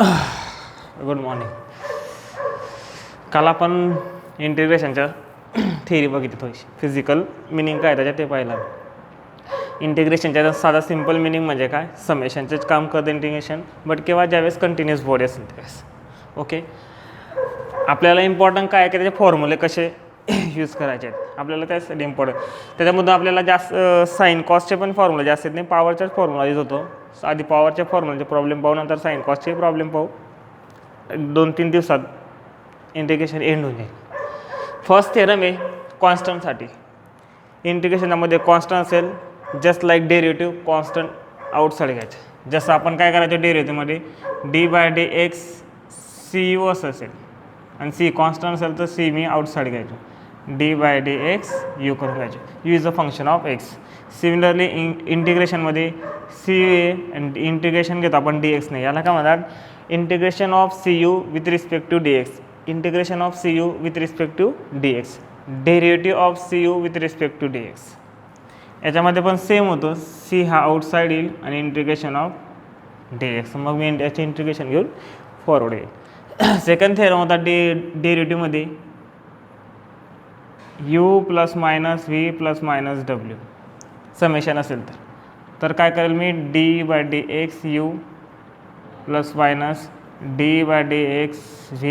Good morning. काल आपण इंटिग्रेशनच्या theory बघितली थोडीशी. फिजिकल मिनिंग काय त्याच्यात ते पाहिलं. इंटिग्रेशनच्या साधा सिम्पल मिनिंग म्हणजे काय, समेशनचेच काम करतं इंटिग्रेशन, बट केव्हा ज्यावेळेस कंटिन्युअस बॉडी असेल त्यावेळेस. ओके, आपल्याला इम्पॉर्टंट काय आहे की त्याचे फॉर्म्युले कसे यूज करायचे आहेत आपल्याला, त्यासाठी इम्पॉर्टंट. त्याच्यामधून आपल्याला जास्त साईन कॉस्टचे पण फॉर्म्युला जास्त येत नाही, पॉवरचाच फॉर्म्युला यूज होतो. आधी पॉवरच्या फॉर्म्युलाचे प्रॉब्लेम पाहू, नंतर साईन कॉस्टचे प्रॉब्लेम पाहू. 2-3 दिवसात इंटिग्रेशन एंड होऊन जाईल. फर्स्ट थेरम आहे कॉन्स्टंटसाठी. इंटिग्रेशनमध्ये कॉन्स्टंट असेल, just like derivative constant outside घ्यायचं. जसं आपण काय करायचं डेरिव्हेटिव्हमध्ये d/dx cu असं असेल आणि c कॉन्स्टंट असेल तर c मी आउटसाईड घ्यायचो, d/dx u करून घ्यायचे. u is a function of x. Similarly इंटिग्रेशनमध्ये c आणि इंटिग्रेशन घेतो आपण dx ने, याला काय म्हणतात, integration of cu with respect to dx. Integration of cu with respect to dx, derivative of cu with respect to dx. याच्यामध्ये पण सेम होतं, c हा आउटसाईड येईल आणि इंटिग्रेशन ऑफ dx. मग मी याचे इंटिग्रेशन घेऊन फॉरवर्ड येईल. सेकंड थेरम होता डेरिव्हेटिव्हमध्ये u ± v ± w समेशन असेल तर काय करेल मी, d/dx u ± d/dx v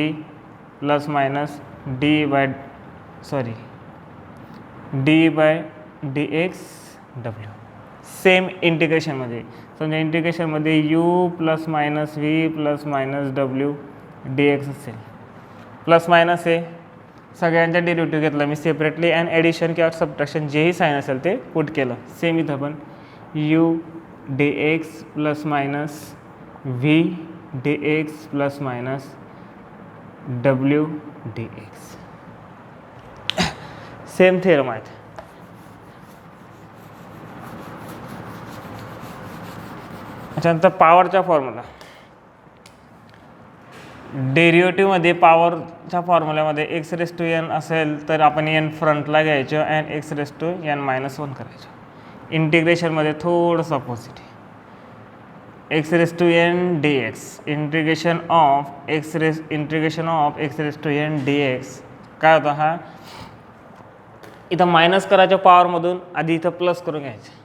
d/dx w. Same इंटिग्रेशनमध्ये समजा इंटिग्रेशनमध्ये u ± v ± w dx असेल, प्लस मायनस आहे, सगळ्यांचा डेरिव्हेटिव्ह घेतला मी सेपरेटली अँड ॲडिशन किंवा सबट्रॅक्शन जेही साईन असेल ते पुट केलं. सेम इथं पण u dx ± v dx ± w dx. Same theorem आहेत. त्याच्यानंतर पॉवरचा फॉर्म्युला. डेरिव्हेटिव्हमध्ये पॉवरच्या फॉर्म्युल्यामध्ये x⁻n असेल तर आपण n फ्रंटला घ्यायचं अँड x⁻n - 1 करायचं. इंटिग्रेशनमध्ये थोडंसं अपोजिट आहे. x⁻n dx integration of x⁻n dx काय होतं, हा इथं मायनस करायच्या पॉवरमधून आधी इथं प्लस करून घ्यायचं.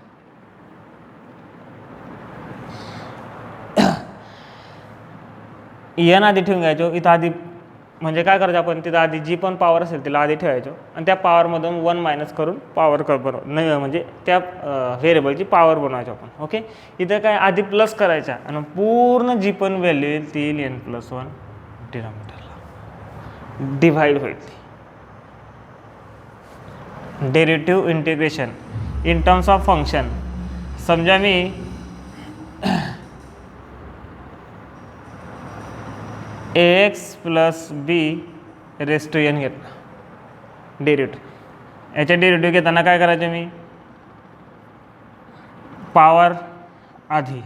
n आधी ठेवून घ्यायचो इथं आधी, म्हणजे काय करायचं आपण तिथं आधी जी पण पॉवर असेल तिला आधी ठेवायचो आणि त्या पॉवरमधून 1 मायनस करून पॉवर नाही म्हणजे त्या व्हेरिएबलची पॉवर बनवायचो आपण. ओके, इथं काय आधी प्लस करायचा आणि पूर्ण जी पण व्हॅल्यू येईल ती येईल n+1 डिनॉमिनेटरला डिव्हाइड होईल. Derivative integration in terms of function. समजा मी ax + b raised to n घेतला डेरिव्हेटिव्ह. याच्या डेरिव्हेटिव्ह घेताना काय करायचं मी, पॉवर आधी,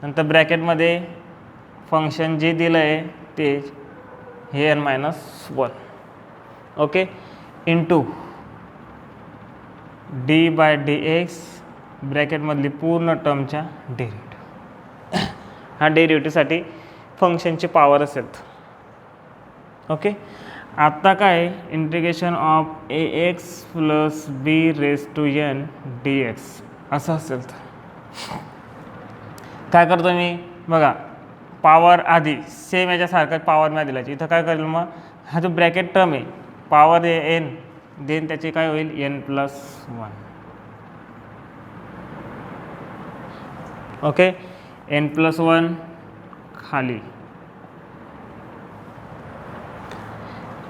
नंतर ब्रॅकेटमध्ये फंक्शन जे दिलं आहे ते हे n-1. ओके, इंटू d/dx ब्रॅकेटमधली पूर्ण टर्मच्या डेरिव्हेटिव्ह. हा डेरिव्हेटिव्हसाठी फंक्शनची पॉवर असेल. ओके, आता काय integration of ax + b raised to n dx असं असेल तर काय करतो मी, बघा पॉवर आधी सेम याच्यासारखं पॉवर नाही दिलाची. इथं काय करेल मग, हा जो ब्रॅकेट टर्म आहे पॉवर आहे n, देन त्याचे काय होईल n+1. ओके, n+1 खाली,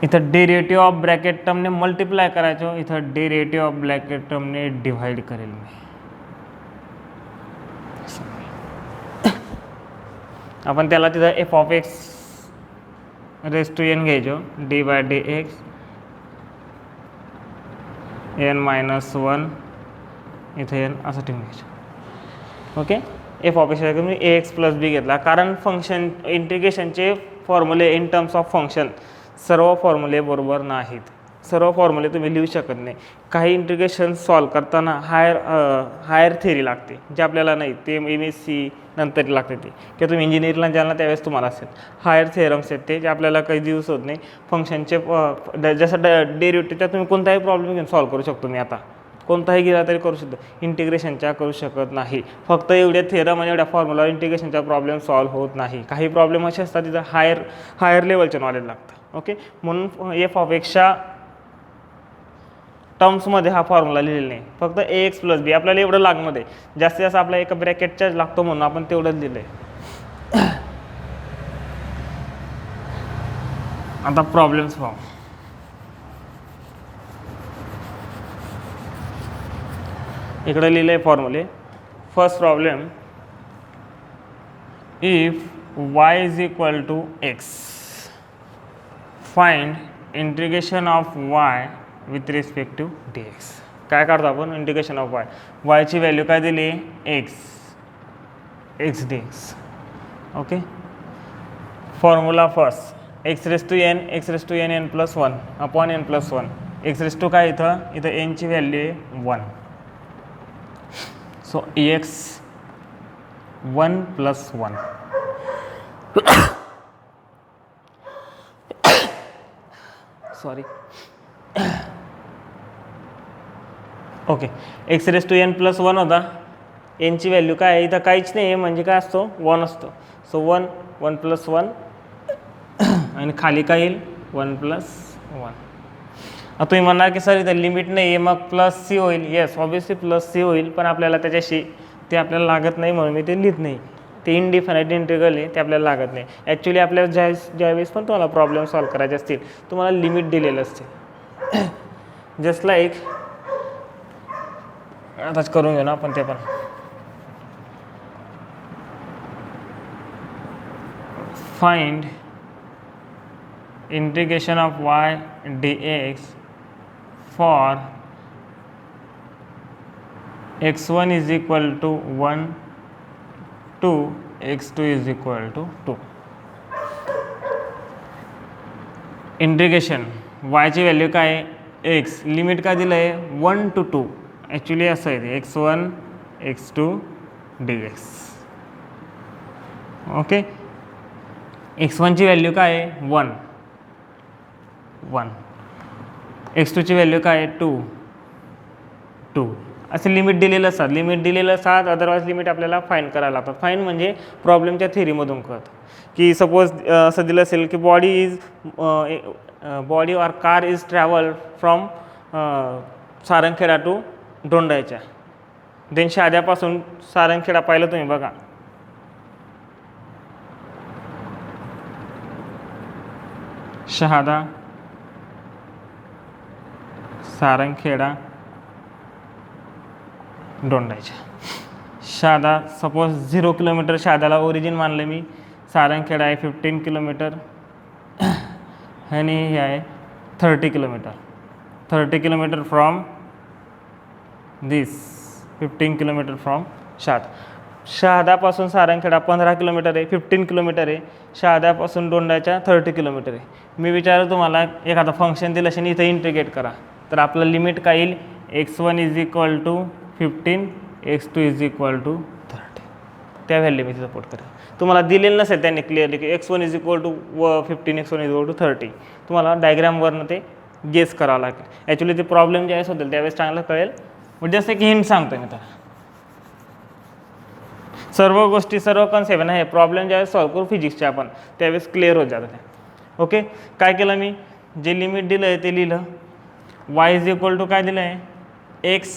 इथं डेरिव्हेटिव्ह ऑफ ब्रॅकेट टर्मने मल्टिप्लाय करायचो, इथं डेरिव्हेटिव्ह ऑफ ब्रॅकेट टर्मने डिव्हाइड करेल मी. आपण त्याला तिथं f(x) raised to n घ्यायचो, d/dx n-1 इथं n असं ठेवून घ्यायचं. ओके, f(x) मी ax + b घेतला कारण फंक्शन इंटिग्रेशनचे फॉर्म्युले इन टर्म्स ऑफ फंक्शन सर्व फॉर्म्युले बरोबर नाहीत. सर्व फॉर्म्युले तुम्ही लिहू शकत नाही. काही इंटिग्रेशन सॉल्व करताना हायर थेरी लागते, जे आपल्याला नाही, ते MSc नंतर लागते ते, किंवा तुम्ही इंजिनिअरिंगला जाल ना त्यावेळेस तुम्हाला असेल. हायर थेरम्स आहेत ते, जे आपल्याला काही दिवस होत नाही. फंक्शनचे जसं डेरिव्हेटिव्हचा तुम्ही कोणताही प्रॉब्लेम घेऊन सॉल्व करू शकतो. मी आता कोणताही गेला तरी करू शकतो. इंटिग्रेशनच्या करू शकत नाही. फक्त एवढ्या थेरम आणि एवढ्या फॉर्म्युला इंटिग्रेशनचा प्रॉब्लेम सॉल्व होत नाही. काही प्रॉब्लेम असे असतात तिथं हायर लेवलचे नॉलेज लागतं. ओके, म्हणून एफ ऑफ एक्सच्या टर्म्समध्ये हा फॉर्म्युला लिहिलेला नाही. फक्त AX + B आपल्याला एवढं लागणार आहे. जास्तीत जास्त आपला एका ब्रॅकेटच्याच लागतो म्हणून आपण तेवढंच लिहिलं आहे. आता प्रॉब्लेम्स फॉर्म. इकडे लिहिलं आहे फॉर्म्युले. First problem, if y = x, find integration of y with respect to dx. काय काढतो आपण? इंटिग्रेशन ऑफ y ची व्हॅल्यू काय दिली? x dx. Okay, formula first, x⁻n n + 1 upon n + 1. x⁻, काय इथं n ची व्हॅल्यू आहे 1. So x 1 + 1. Sorry. Okay, x⁻n + 1 होता. n ची व्हॅल्यू काय आहे? इथं काहीच नाही आहे, म्हणजे काय असतो? 1 असतो. सो 1 + 1 आणि खाली काय येईल? 1 + 1. आता तुम्ही म्हणणार की सर इथं लिमिट नाही आहे, मग +c होईल. येस, ऑब्व्हियसली +c होईल, पण आपल्याला त्याच्याशी ते आपल्याला लागत नाही म्हणून मी ते लिहित नाही. ते इनडिफायनाईट इंटिग्रल आहे, ते आपल्याला लागत नाही. ॲक्च्युली आपल्याला ज्यावेळेस पण तुम्हाला प्रॉब्लेम सॉल्व करायचे असतील, तुम्हाला लिमिट दिलेलं असते. जस्ट लाईक आताच करून घेऊ ना आपण ते पण. Find integration of y dx for x1 = 1 to x2 = 2. Integration y ची व्हॅल्यू काय आहे? x. लिमिट काय दिलं आहे? 1 to 2. ॲक्च्युली असं आहे ते x1 x2 dx. Okay, x1 ची व्हॅल्यू काय आहे? 1. x2 ची व्हॅल्यू काय आहे? 2. असे लिमिट दिलेलं असतात. लिमिट दिलेलं असतात, अदरवाईज लिमिट आपल्याला फाईंड करायला लागतात. फाईंड म्हणजे प्रॉब्लेमच्या थेरीमधून कळतं. की सपोज असं दिलं असेल की body or car is travel from Sarangkheda to Dondaicha. Then शहाद्यापासून सारंगखेडा पाहिलं तुम्ही बघा. शहादा, सारंगखेडा, दोंडाईच्या. शहादा सपोज 0 किलोमीटर शहाद्याला ओरिजिन मानलं मी. सारंगखेडा आहे 15 किलोमीटर आणि हे आहे 30 kilometre. 30 kilometre from this, 15 kilometre from Shahada. शहादापासून सारंगखेडा 15 किलोमीटर आहे, 15 किलोमीटर आहे. शहाद्यापासून दोंडाच्या 30 किलोमीटर आहे. मी विचारलं तुम्हाला एखादं फंक्शन दिलं असेल इथं इंटिग्रेट करा, तर आपलं लिमिट काय येईल? x1 = 15, x2 = 30. त्या व्हॅल्यू मी सपोर्ट करेल. तुम्हाला दिलेलं नसेल त्यांनी क्लिअरली की x1 = 15, x1 = 30. तुम्हाला डायग्रामवरनं ते गेस करावं लागेल. ॲक्च्युली ते प्रॉब्लेम ज्यावेळेस होतील त्यावेळेस चांगलं कळेल. म्हणजे जसं की हिंट सांगतो मी त्याला. सर्व गोष्टी, सर्व कन्सेप्ट आहे प्रॉब्लेम ज्यावेळेस सॉल्व करू फिजिक्सचे आपण, त्यावेळेस क्लिअर होत जातं. ओके, काय केलं मी? जे लिमिट दिलं आहे ते लिहिलं. y = काय दिलं आहे? x.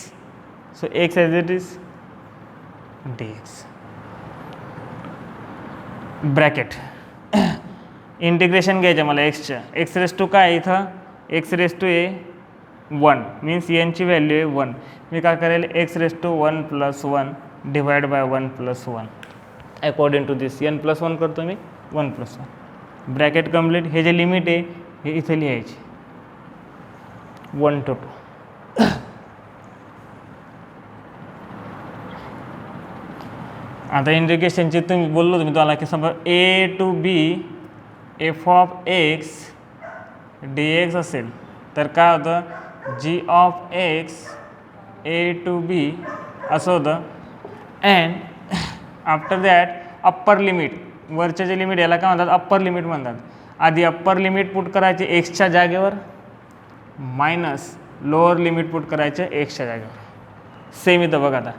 So x as it is dx. Bracket integration घ्यायचं मला एक्सच्या. x⁻² काय आहे इथं? x⁻1 मीन्स n ची व्हॅल्यू आहे 1. मी काय करेल? x⁻1 + 1 divide by 1 + 1 according to this. n + 1 करतो मी, 1 + 1. Bracket complete. हे जे लिमिट आहे हे इथे लिहायचे 1 to 2. आता इंटिग्रेशनची तुम्ही बोललो तुम्हाला की समजा a to b f of x dx असेल, तर काय होतं जी of x A to be असं होतं. And after that upper limit, वरचे जे लिमिट याला काय म्हणतात अप्पर लिमिट म्हणतात. आधी अप्पर लिमिट पुट करायचे एक्सच्या जागेवर मायनस लोअर लिमिट पुट करायचे एक्सच्या जागेवर. सेम इथं बघा आता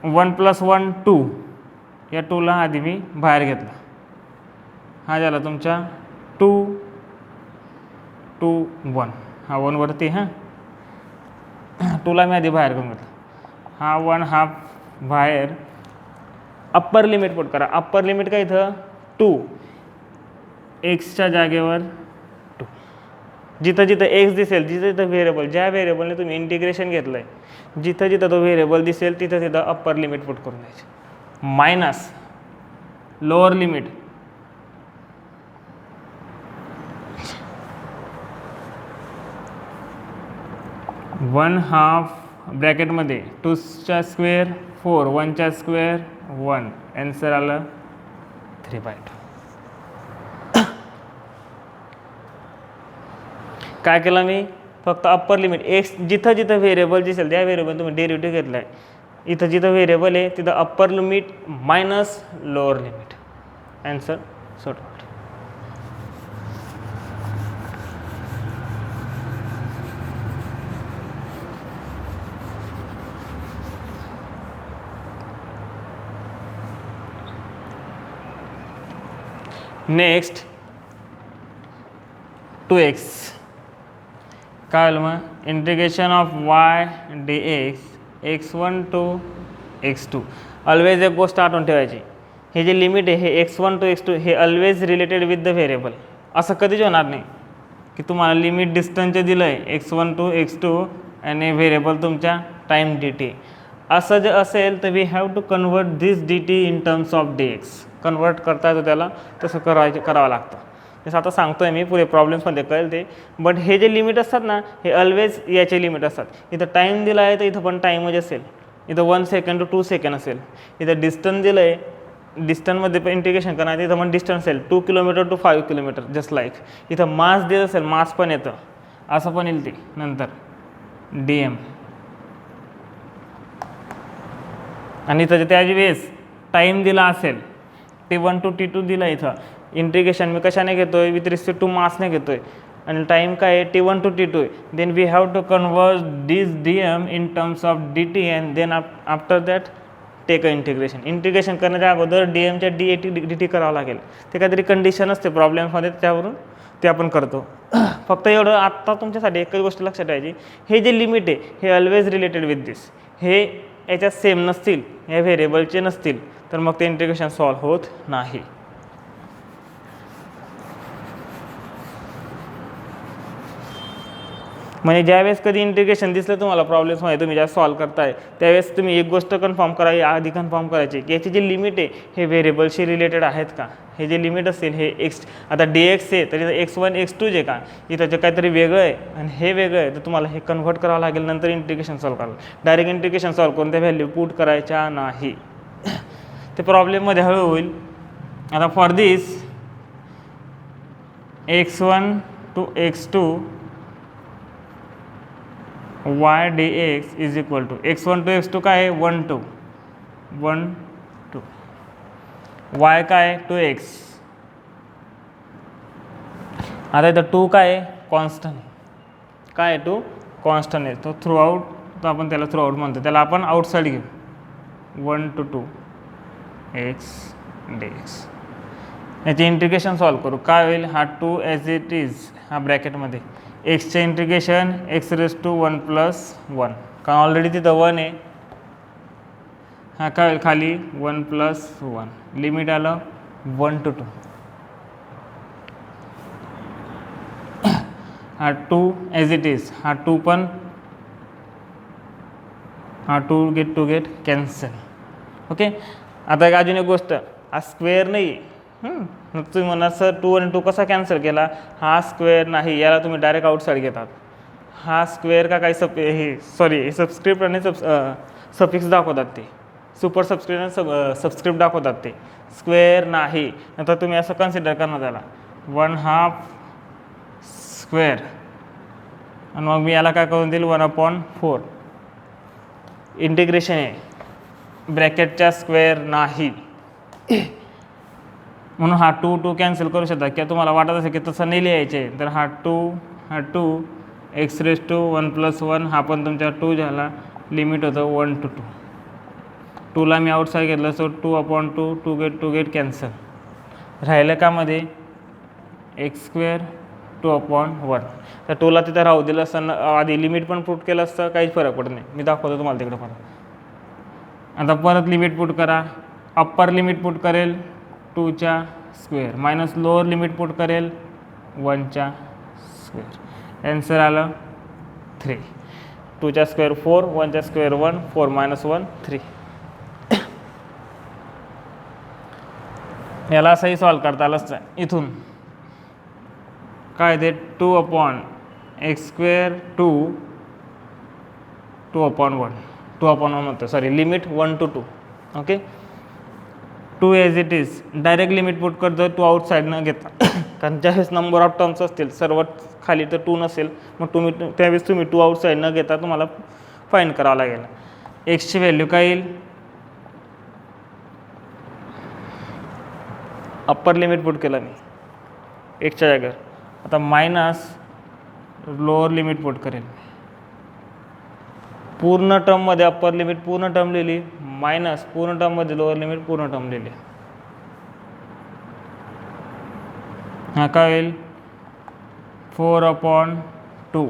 1 + 1 2, या 2ला आधी मी बाहेर घेतला. हा झाला तुमच्या 2 2 1, हा 1 वरती, हां 2ला मी आधी बाहेर घेऊन घेतला. हा 1 हा बाहेर. अप्पर लिमिट पुट करा. अप्पर लिमिट काय इथं 2, एक्सच्या जागेवर 2. जिथं जिथं एक्स दिसेल, जिथं जिथं व्हेरिएबल, ज्या व्हेरिएबलने तुम्ही इंटिग्रेशन घेतलं आहे, जिथं जिथं तो व्हेरिएबल दिसेल तिथं तिथं अप्पर लिमिट पुट करून द्यायची. मायनस लोअर लिमिट 1/2 ब्रॅकेटमध्ये 2चा स्क्वेअर 4, 1चा स्क्वेअर 1, आन्सर आलं 3/2. काय केलं मी, फक्त अप्पर लिमिट एक्स जिथं जिथं व्हेरिएबल दिसेल त्या व्हेरिएबल तुम्ही डेरिव्हेटिव्ह घेतला आहे. इथं जिथं व्हेरिएबल आहे तिथं upper limit minus lower limit, answer sort out. Next 2x काय झालं मग, integration of y dx x1 to x2. Always एक गोष्ट आठवून ठेवायची, हे जे लिमिट आहे हे x1 to x2 हे always related with the variable. असं कधीच होणार नाही की तुम्हाला लिमिट डिस्टन्सचे दिलं आहे x1 to x2 आणि व्हेरिएबल तुमच्या टाईम dt. असं जे असेल तर we have to convert this dt in terms of dx. Convert करता येतं त्याला, तसं करावं लागतं. जसं आता सांगतो आहे मी, पुढे प्रॉब्लेम्समध्ये कळेल ते. बट हे जे लिमिट असतात ना हे ऑलवेज याचे लिमिट असतात. इथं टाईम दिला आहे तर इथं पण टाईमच असेल. इथं 1 सेकंड to 2 सेकंड असेल. इथं डिस्टन्स दिलं आहे, डिस्टन्समध्ये पण इंटिग्रेशन करणार इथं पण डिस्टन्स असेल 2 kilometre to 5 kilometre just like. इथं मास देत असेल, मास पण येतं, असं पण येईल ते नंतर DM. आणि इथं त्याची वेळेस टाईम दिला असेल T1 to T2 दिला. इथं इंटिग्रेशन मी कशाने घेतो आहे, विथ रिस्पेक्ट टू मासने घेतो आहे आणि टाईम काय आहे T1 to T2 आहे. Then we have to convert this DM in terms of DT and then after that take a integration. Integration करण्याच्या अगोदर DMच्या DT करावं लागेल. ते काहीतरी कंडिशन असते प्रॉब्लेम्समध्ये, त्यावरून ते आपण करतो. फक्त एवढं आत्ता तुमच्यासाठी एकच गोष्ट लक्षात ठेवायची, हे जे लिमिट आहे हे ऑलवेज रिलेटेड विथ दिस. हे याच्यात सेम नसतील, या व्हेरिएबलचे नसतील तर मग ते इंटिग्रेशन सॉल्व्ह होत नाही. म्हणजे ज्यावेळेस कधी इंटिग्रेशन दिसलं तुम्हाला प्रॉब्लेम्समध्ये, तुम्ही ज्या सॉल्व्ह करताय त्यावेळेस तुम्ही एक गोष्ट कन्फर्म करा, आधी कन्फर्म करायची की याची जी लिमिट आहे हे व्हेरिएबलशी रिलेटेड आहेत का. हे जे लिमिट असेल हे एक्स, आता DX आहे तर इथं x1 x2 जे का इथं जे काहीतरी वेगळं आहे आणि हे वेगळं आहे, तर तुम्हाला हे कन्व्हर्ट करावं लागेल, नंतर इंटिग्रेशन सॉल्व्ह करावं. डायरेक्ट इंटिग्रेशन सॉल्व्ह करून त्या व्हॅल्यू पुट करायच्या नाही, ते प्रॉब्लेममध्ये हळू होईल. आता for this x1 to x2 y dx is equal to x1 to x2 काय आहे 1 2 1 2, y काय 2x. आता इथं 2 काय आहे कॉन्स्टंट, काय आहे 2 कॉन्स्टंट आहे तो थ्रू आउट, तो आपण त्याला थ्रू आउट म्हणतो, त्याला आपण आउटसाईड घेऊ. 1 to 2 x dx. याचे इंटिग्रेशन सॉल्व्ह करू. काय होईल, हा 2 ॲज इट इज हा ब्रॅकेटमध्ये एक्सचे इंटिग्रेशन x⁻1 + 1, कारण ऑलरेडी तिथं 1 आहे. हा काय होईल खाली 1 + 1, लिमिट आलं 1 to 2. हा 2 ॲज इट इज, हा 2 पण, हा 2 get to get cancel. Okay. आता एक अजून एक गोष्ट, हा स्क्वेअर नाही आहे. तुम्ही म्हणा सर 2 आणि 2 कसा कॅन्सल केला, हा स्क्वेअर नाही, याला तुम्ही डायरेक्ट आउटसाईड घेतात. हा स्क्वेअर का काही हे सबस्क्रिप्ट आणि सफिक्स दाखवतात, ते सुपर सबस्क्रिप्ट आणि सबस्क्रिप्ट दाखवतात, ते स्क्वेअर नाही. नंतर तुम्ही असं कन्सिडर करणार त्याला 1/2 स्क्वेअर आणि मग मी याला काय करून देईल 1/4. इंटिग्रेशन आहे ब्रॅकेटच्या स्क्वेअर नाही म्हणून हा 2 कॅन्सल करू शकता किंवा तुम्हाला वाटत असेल की तसं नाही लिहायचे तर हा 2 x⁻1 + 1 हा पण तुमचा 2 झाला. लिमिट होतं 1 to 2. 2ला मी आउटसाईड घेतलं सो 2/2 2 गेट कॅन्सल. राहिलं का मध्ये x² 2/1. तर 2ला तिथं राहू दिलं असतं आधी लिमिट पण पुट केलं असतं काहीच फरक पडत नाही. मी दाखवतो तुम्हाला तिकडं फरक. आता परत लिमिट पुट करा. अप्पर लिमिट पुट करेल 2च्या square minus lower limit put करेल 1च्या स्क्वेअर. ॲन्सर आलं 3. 2च्या स्क्वेअर 4 1च्या स्क्वेअर 1 4 - 1 3. याला असंही सॉल्व करता आलंच आहे. इथून काय ते 2/x², 2/1 म्हणतो sorry limit 1 to 2. Okay 2 as it is direct limit put करतो 2 आउटसाईड न घेता कारण ज्यावेळेस नंबर ऑफ टर्म्स असतील सर्व खाली तर 2 नसेल मग त्यावेळेस तुम्ही 2 आउटसाईड न घेता तुम्हाला फाईंड करावं लागेल. एक्सची व्हॅल्यू काय येईल अप्पर लिमिट पुट केलं मी एक्सच्या जागेवर. आता मायनस लोअर लिमिट पुट करेल. पूर्ण टर्ममध्ये अप्पर लिमिट पूर्ण टर्म लिहिली मायनस पूर्ण टर्ममध्ये लोअर लिमिट पूर्ण टर्म लिहिली. हा काय होईल 4/2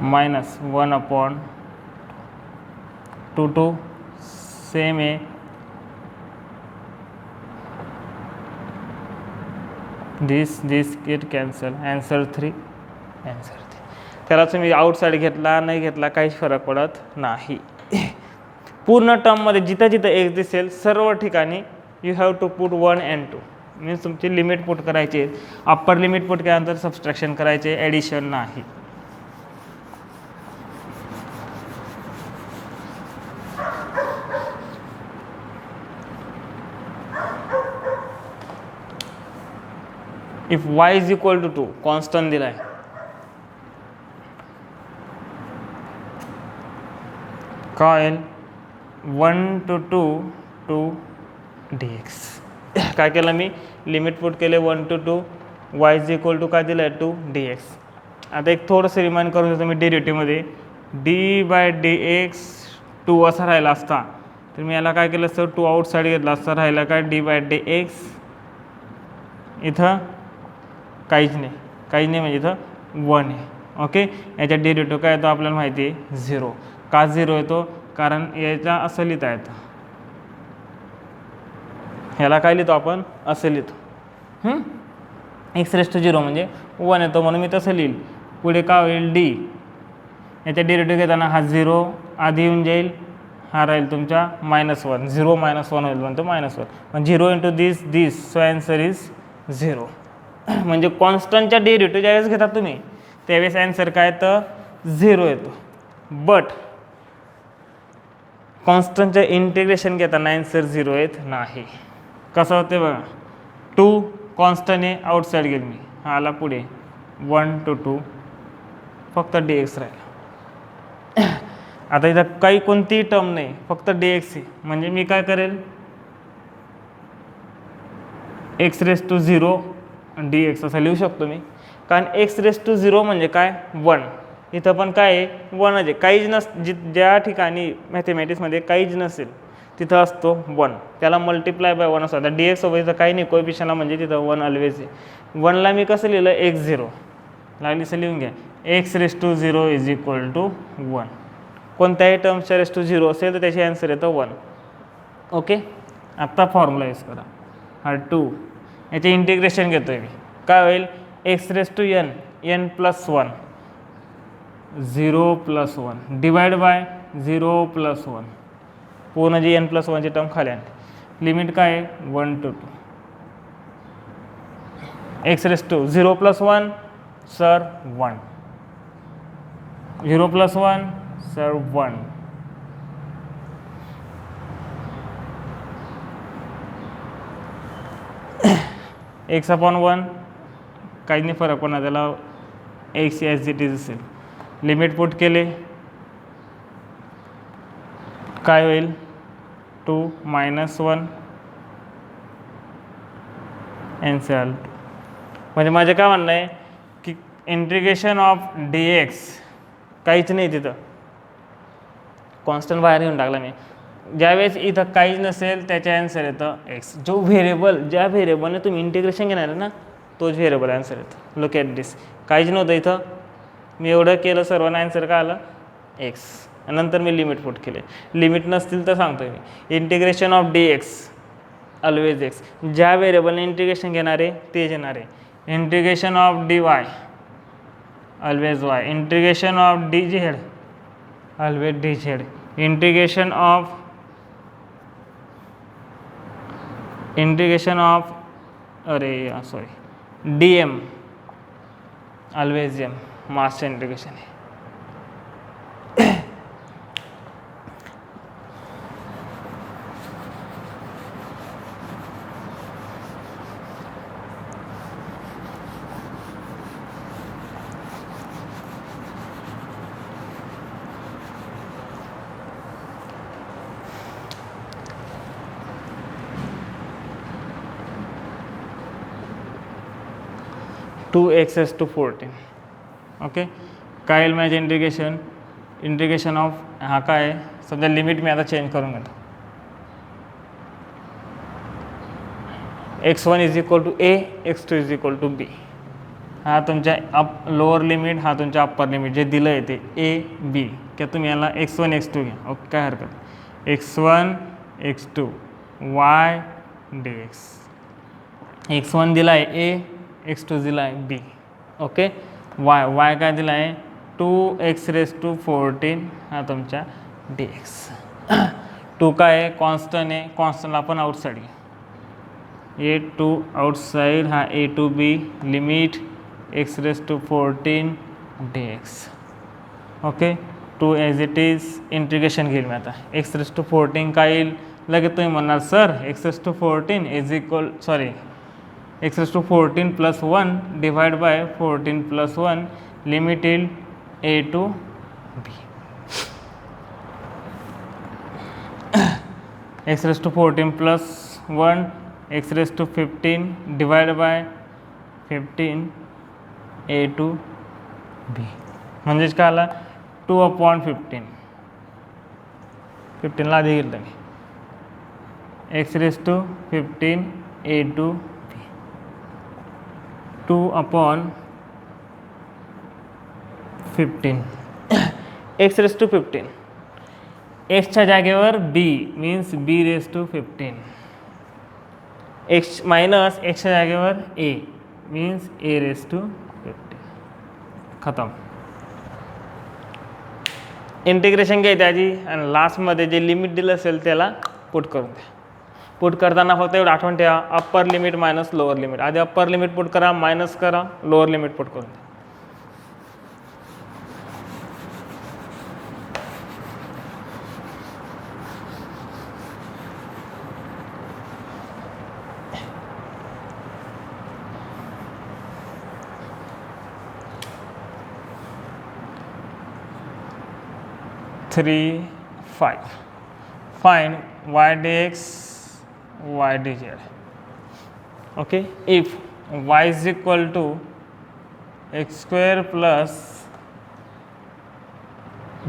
मायनस 1/2 सेम आहे. दिस गेट कॅन्सल. ॲन्सर 3. त्याला तुम्ही आउटसाईड घेतला नाही घेतला काहीच फरक पडत नाही. पूर्ण टर्ममध्ये जिथं जिथं एक्स दिसेल सर्व ठिकाणी you have to put 1 and 2 means तुमची लिमिट पुट करायची. अप्पर लिमिट पुट केल्यानंतर सबस्ट्रॅक्शन करायचे ॲडिशन नाही. If y is equal to 2 constant दिलाय काय 1 to 2 dx. काय केलं मी लिमिट पुट केले 1 to 2 y is equal to काय दिलं आहे 2 dx. आता एक थोडंसं रिमाइंड करून देतो मी डेरिव्हेटिव्हमध्ये d/dx 2 असा राहिला असता तर मी याला काय केलं असतं 2 आउटसाईड घेतला असता राहिला काय d/dx इथं काहीच नाही म्हणजे इथं 1 आहे. ओके याच्या डेरिव्हेटिव्ह काय येतो आपल्याला माहिती आहे 0. का 0 येतो कारण याचा असं लिहिता येतं ह्याला काय लिहितो आपण असं लिहितो x⁻0 म्हणजे 1 येतो म्हणून मी तसं लिहिल. पुढे काय होईल d याच्या डेरिव्हेटिव्ह घेताना हा 0 आधी येऊन जाईल हा राहील तुमचा -1 0 - 1 होईल म्हणतो -1 पण 0 × दिस सो ॲन्सर इज 0. म्हणजे कॉन्स्टंटच्या डेरिव्हेटिव्ह ज्यावेळेस घेता तुम्ही त्यावेळेस ॲन्सर काय तर 0 येतो. बट कॉन्स्टंटचं इंटिग्रेशन घेताना ॲन्सर 0 येत नाही. कसं होते बघा 2 कॉन्स्टंट आहे आउटसाईड घेईल मी हा आला पुढे 1 to 2 फक्त dx राहिला. आता इथं काही कोणतीही टर्म नाही फक्त dx आहे म्हणजे मी काय करेल x⁻0 dx असं लिहू शकतो मी कारण x⁻0 म्हणजे काय 1. इथं पण काय आहे 1 आहे काहीच ज्या ठिकाणी मॅथमॅटिक्समध्ये काहीच नसेल तिथं असतो 1 त्याला मल्टिप्लाय बाय 1 असतो. आता dx सोबत इथं काही नाही कोएफिशियंटला म्हणजे तिथं 1 ऑलवेज आहे. 1ला मी कसं लिहिलं x0 लागली असं लिहून घ्या x⁻0 इज इक्वल टू 1. कोणत्याही टर्म्सच्या ⁻0 असेल तर त्याची ॲन्सर येतं 1. ओके आत्ता फॉर्म्युला यूज करा हा 2 याचे इंटिग्रेशन घेतो आहे मी काय होईल x⁻n n+1 0 + 1 डिवाइड बाय 0 + 1 पूर्ण जी n+1 ची टर्म खाली आणते. लिमिट काय आहे 1 to 2 x⁻0 + 1 sir 1 0 + 1 sir 1 x/1 काही नाही फरक पडणार त्याला एक्स एज इट इज असेल. लिमिट पुट केले काय होईल 2 - 1 एन म्हणजे माझं काय म्हणणं आहे की इंटिग्रेशन ऑफ डी एक्स काहीच नाही तिथं, कॉन्स्टंट बाहेर घेऊन टाकला मी. ज्यावेळेस इथं काहीच नसेल त्याच्या आन्सर येतं एक्स. जो व्हेरिएबल ज्या व्हेरिएबलने तुम्ही इंटिग्रेशन घेणार आहे ना तोच व्हेरिएबल आन्सर येतो. लुक ॲट दिस, काहीच नव्हतं इथं, मी एवढं केलं सर्वांना आन्सर काय आलं एक्स. नंतर मी लिमिट पुट केले. लिमिट नसतील तर सांगतोय मी integration of D X always X. ज्या व्हेरिएबलने इंटिग्रेशन घेणार आहे तेच येणार आहे. Integration of D Y always Y. Integration of D Z always D Z. Integration of अरे sorry D M always M. मासचं इंटिग्रेशन आहे. 2x⁴. ओके, काय येईल माझे इंटिग्रेशन ऑफ हा काय आहे, समजा लिमिट मी आता चेंज करून घेतो. x1 = a, x2 = b. हा तुमच्या लोअर लिमिट, हा तुमच्या अप्पर लिमिट जे दिलं आहे ते a b. किंवा तुम्ही याला x1 x2 घ्या. ओके, काय हरकत. x1 x2 y dx. x1 दिला आहे a, x2 दिला आहे b. ओके, y काय दिला आहे 2x⁴. हा तुमच्या dx. 2 काय आहे कॉन्स्टंट आहे, कॉन्स्टंटला आपण आउटसाईड घ्या. a टू आउटसाइड, हा a to b. Limit x⁴ dx. Okay, 2 as it is. Integration घेईल मी आता. x⁴ काय येईल, लगेच तुम्ही म्हणणार sir x⁴ is equal x⁴ + 1 divide by 14 + 1 limit येईल a to b. x⁴ + 1 x⁵ divide by 15 a to b. म्हणजेच काय आला 2/15. 15ला आधी गेलं मी. x⁵ a to b. 2/15. x⁵. एक्सच्या जागेवर b means b⁵. x minus एक्सच्या जागेवर a मीन्स a⁵. खतम. इंटिग्रेशन घ्यायचं आधी आणि लास्टमध्ये जे लिमिट दिलं असेल त्याला पुट करून द्या. पुट करताना फक्त एवढं आठवण ठेवा, upper limit minus lower limit. आधी अप्पर लिमिट पुट करा, मायनस करा, लोअर लिमिट पुट करून द्या. Three, 5. Find y dx, y dz. Okay, if y is equal to x² plus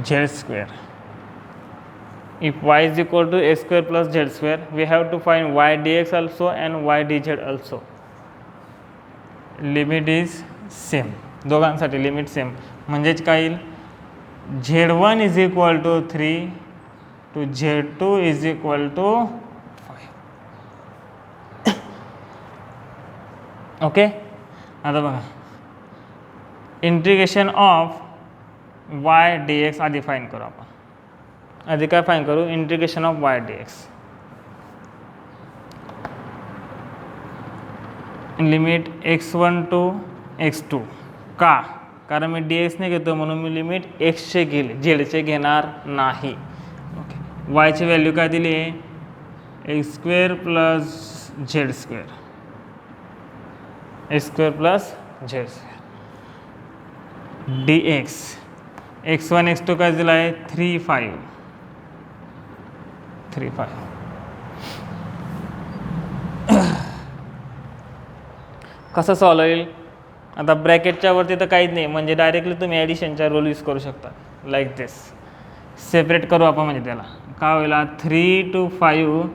z². If y is equal to x² plus z², we have to find y dx also and y dz also. Limit is same. दोघांसाठी limit same. म्हणजेच काय येईल z1 = 3 to z2 = 5. Okay, आता बघा integration of y dx आधी fine करू आपण. आधी काय फाईन करू, integration of y dx. Limit x1 to x2. का, कारण मी dx ने घेतो म्हणून मी लिमिट एक्सचे घेईल, झेडचे घेणार नाही. ओके, वायची व्हॅल्यू काय दिली आहे x² + z². x² + z². dx. x1 x2 काय दिला आहे 3 5 3 5. कसं सॉल्व होईल? आता ब्रॅकेटच्या वरती तर काहीच नाही, म्हणजे डायरेक्टली तुम्ही ॲडिशनचा रूल यूज करू शकता. लाईक दिस. सेपरेट करू आपण, म्हणजे त्याला काय होईल 3 to 5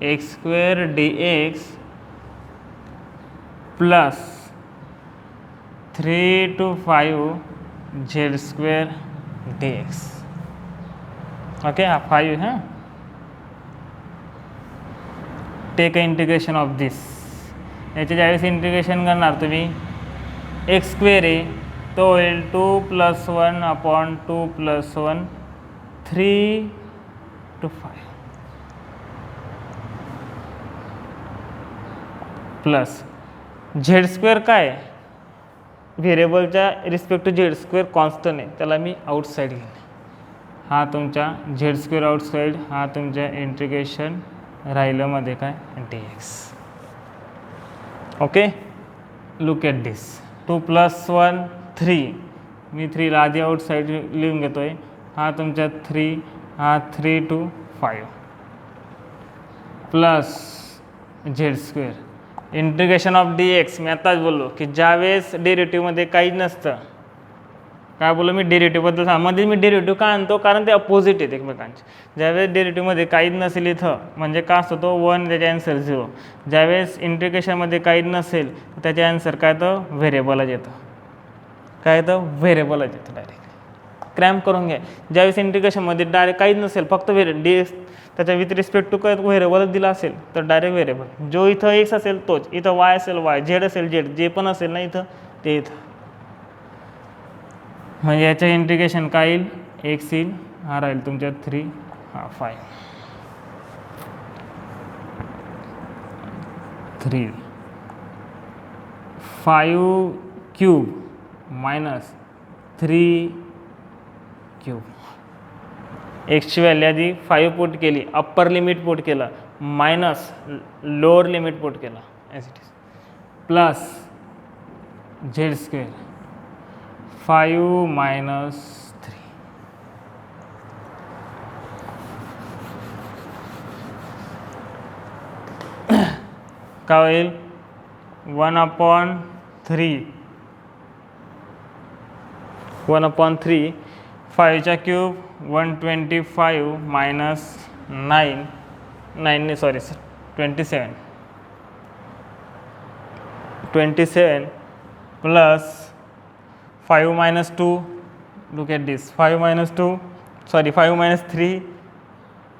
x² dx plus 3 to 5 z² dx. Okay, हा 5 हां. टेक इंटिग्रेशन ऑफ दिस. याचे ज्यावेळेस इंटिग्रेशन करणार तुम्ही x² आहे तो होईल 2 + 1 अपॉन 2 + 1 3 to 5 प्लस z² काय व्हेरिएबलच्या रिस्पेक्ट टू z² कॉन्स्टंट आहे, त्याला मी आउटसाईड घेईन. हा तुमच्या z² आउटसाईड, हा तुमच्या इंटिग्रेशन राहिलं मध्ये काय dx. ओके, लुक ॲट दिस. 2 + 1 3. मी 3ला आधी आउटसाईड लिहून घेतो आहे. हा तुमच्या 3, हा 3 to 5 plus z². Integration of dx. मी आताच बोललो की ज्यावेळेस डेरिव्हेटिव्हमध्ये काहीच नसतं, काय बोललो मी डेरिव्हेटिव्हबद्दल सांग, मध्ये मी डेरिव्हेटिव्ह का आणतो, कारण ते अपोजिट आहेत एकमेकांचे. ज्यावेळेस डेरिव्हेटिव्हमध्ये काहीच नसेल इथं, म्हणजे का असतो तो 1, त्याचे आन्सर 0. ज्यावेळेस इंटिग्रेशनमध्ये काहीच नसेल त्याचे आन्सर काय तर व्हेरिएबलच येतं. काय तर व्हेरिएबलच येतं डायरेक्ट. क्रॅम्प करून घ्या. ज्यावेळेस इंटिग्रेशनमध्ये डायरेक्ट काहीच नसेल, फक्त dx त्याच्या विथ रिस्पेक्ट टू काय व्हेरिएबलच दिला असेल तर डायरेक्ट व्हेरिएबल. जो इथं x असेल तोच, इथं y असेल y, z असेल z, जे पण असेल ना इथं ते इथं. म्हणजे याचं इंटिग्रेशन काय येईल, x येईल, हा राहील तुमच्या 3, हा 5. 3 5³ मायनस 3³ एक्सची व्हॅल्यू आधी 5 पुट केली, अप्पर लिमिट पुट केलं, मायनस लोअर लिमिट पुट केलं as it is, plus z². 5 minus 3. काय होईल 1/3. 1/3. 5चा क्यूब 125 मायनस 9 9 सॉरी 27. 27 प्लस 5 minus 2. Look at this. 5 minus 2. Sorry, 5 minus 3.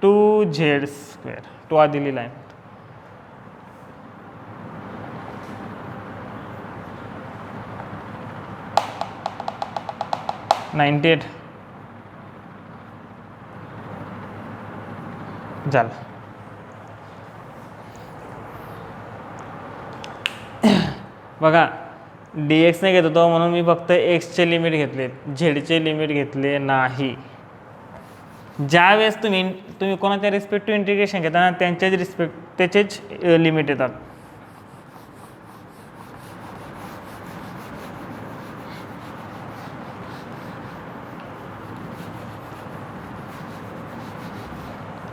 2z². 2 आधीली line. $98 झालं. बघा dx ने घेत होतो म्हणून मी फक्त xचे लिमिट घेतले, झेडचे लिमिट घेतले नाही. ज्यावेळेस तुम्ही कोणाच्या रिस्पेक्ट टू इंटिग्रेशन घेता ना त्यांच्याच रिस्पेक्ट त्याचेच लिमिट येतात.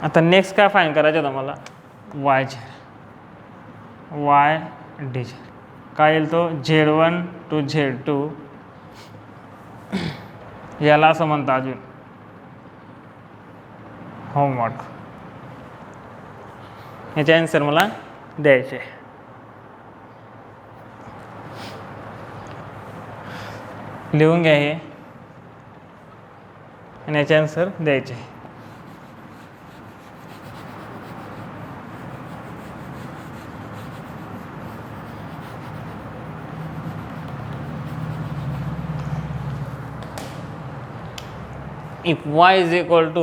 आता नेक्स्ट काय फाईंड करायचं होतं मला, y dz. काय येईल तो z1 to z2. याला असं म्हणतात अजून होमवर्क. याचे आन्सर मला द्यायचे. लिहून घ्या हे आणि याचे आन्सर द्यायचे. If y is equal to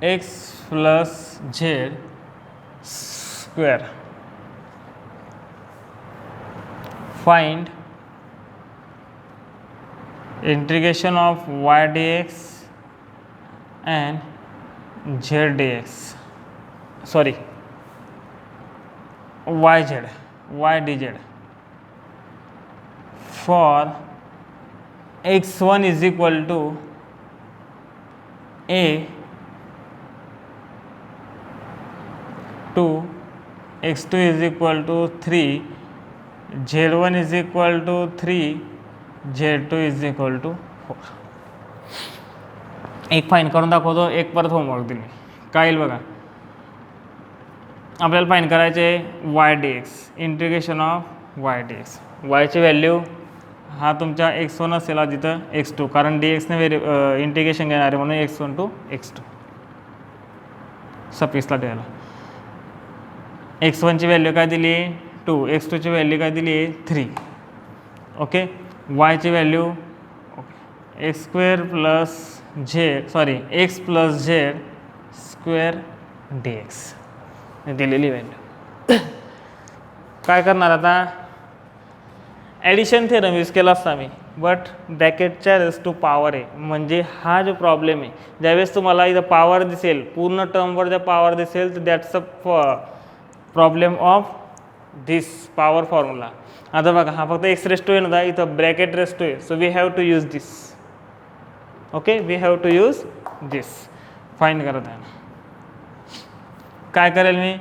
x plus z square, find integration of y dx and z dx. Sorry, y dz for x1 is equal to a 2, x2 is equal to 3, z1 is equal to 3, z2 is equal to 4. एक fine करून दाखवतो, एक परत homework दिली. काय येईल बघा. आपल्याला फाईन करायचे y dx, integration of y dx. yची व्हॅल्यू हा तुमच्या x1 असेल तिथं x2, कारण dxने इंटिग्रेशन घेणार आहे म्हणून x1 टू x2 सफिक्सला ठेवायला. x1ची व्हॅल्यू काय दिली आहे 2, x2ची व्हॅल्यू काय दिली आहे 3. ओके. yची value X square plus Z X plus Z square D X दिलेली व्हॅल्यू. काय करणार आता, ॲडिशन थेरम यूज केला असता मी, बट ब्रॅकेटच्या रेस टू पॉवर आहे. म्हणजे हा जो प्रॉब्लेम आहे, ज्यावेळेस तुम्हाला इथं पॉवर दिसेल, पूर्ण टर्मवर जर पॉवर दिसेल तर that's a problem of this power formula. आता बघा हा फक्त एक्स रेस टू आहे ना, इथं ब्रॅकेट रेस टू आहे, so we have to use this. Okay, we have to use this. Find करत आहे. काय करेल मी,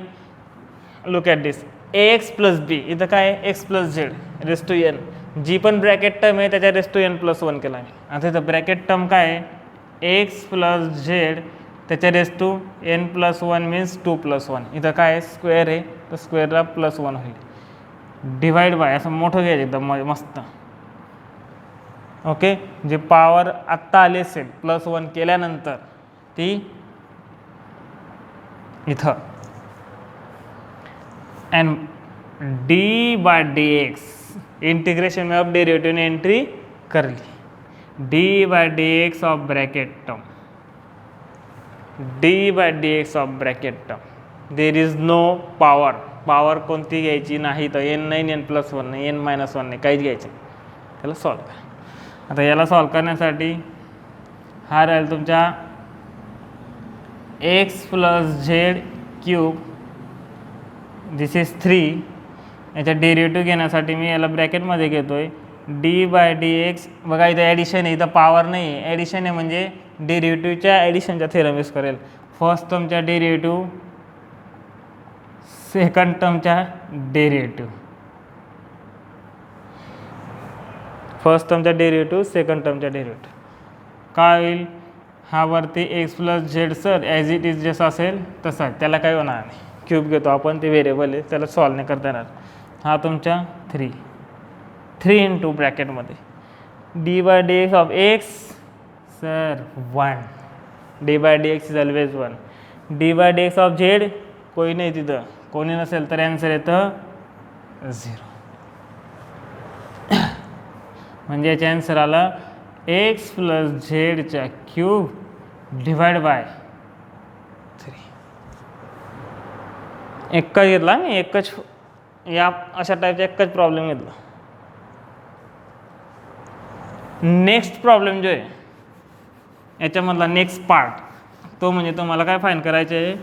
look at this, X plus B, इथं काय आहे x plus Z raise to N, जी पण ब्रॅकेट टर्म आहे त्याच्या रेस टू एन प्लस 1 केला मी. आता इथं ब्रॅकेट टर्म काय आहे एक्स प्लस झेड त्याच्या raise to n plus 1 means 2 plus 1. इथं काय आहे स्क्वेअर आहे तर स्क्वेअरला प्लस 1 होईल. डिवाइड बाय असं मोठं घ्यायचं एकदम मस्त. ओके, जे पॉवर आत्ता आली असेल प्लस 1 केल्यानंतर ती इथं, and D by D X integration में ऑफ डेरिवेटिव ने एंट्री कर ली. D by D X of bracket term, D by D X of bracket term, there is no power. Power कोणती घ्यायची नाही, तर एन नाही, एन प्लस 1 नाही, एन मायनस 1 नाही, काहीच घ्यायचं. त्याला सॉल्व करा. आता याला सॉल्व करण्यासाठी हा राहील तुमच्या x plus Z cube, this is 3. याचा डेरिव्हेटिव्ह घेण्यासाठी मी याला ब्रॅकेटमध्ये घेतो आहे डी बाय डी एक्स. बघा इथं ॲडिशन आहे, इथं पॉवर नाही आहे, ॲडिशन आहे म्हणजे डेरिव्हेटिव्हच्या ॲडिशनचा थेरम यूज करेल. फर्स्ट टर्मच्या डेरिव्हेटिव्ह, सेकंड टर्मच्या डेरिव्हेटिव्ह, फर्स्ट टर्मच्या डेरिव्हेटिव्ह, सेकंड टर्मच्या डेरिव्हेटिव्ह. काय होईल, हा वरती x plus Z sir as it is जसं असेल तसा, त्याला काही होणार नाही. क्यूब घेतो आपण, ते व्हेरिएबल आहे, त्याला सॉल्व नाही करता येणार. हा तुमच्या 3 इंटू ब्रॅकेटमध्ये D by D X of X sir 1, D by D X is always 1. D by D X of Z कोणी नाही तिथं, कोणी नसेल तर ॲन्सर येतं 0. म्हणजे याचा ॲन्सर आला एक्स प्लस झेडच्या क्यूब डिवाइड बाय 3. एकच घेतला मी, एकच या अशा टाईपचा एकच प्रॉब्लेम घेतला. नेक्स्ट प्रॉब्लेम जो आहे याच्यामधला नेक्स्ट पार्ट, तो म्हणजे तुम्हाला काय फाईंड करायचे आहे,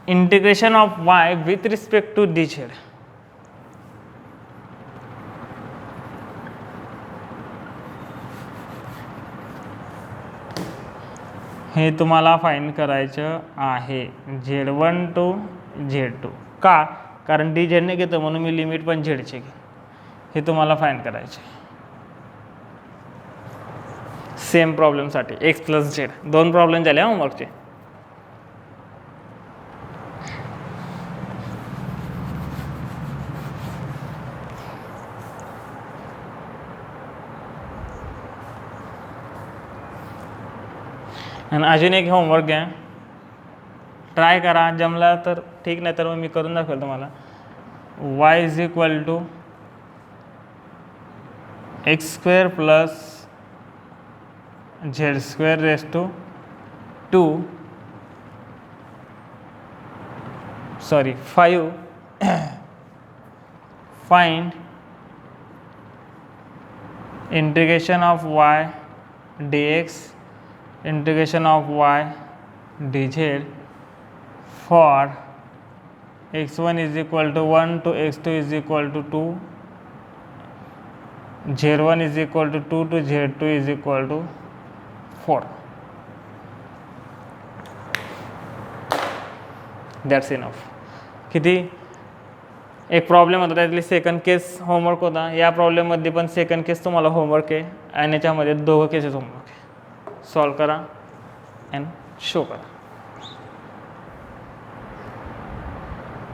integration of y with respect to d z. हे तुम्हाला फाईंड करायचं आहे Z1 टू Z2. का, कारण डी झेडने घेतो म्हणून मी लिमिट पण झेडचे घे. हे तुम्हाला फाईंड करायचे same प्रॉब्लेमसाठी x plus Z. 2 problem झाले होमवर्कचे. आणि अजून एक होमवर्क घ्या, ट्राय करा, जमला तर ठीक, नाही तर मग मी करून दाखवेल तुम्हाला. y is equal to x square plus Z square raise to 5. Find integration of y dx, integration of y dz for x1 is equal to 1 to x2 is equal to 2, Z1 is equal to 2 to Z2 is equal to 4. That's enough. किती? एक problem होता त्यातली second केस homework होता. या प्रॉब्लेममध्ये पण second केस तुम्हाला homework आहे आणि याच्यामध्ये दोघं केसेस होमवर्क आहे. सॉल्व करा अँड शो करा.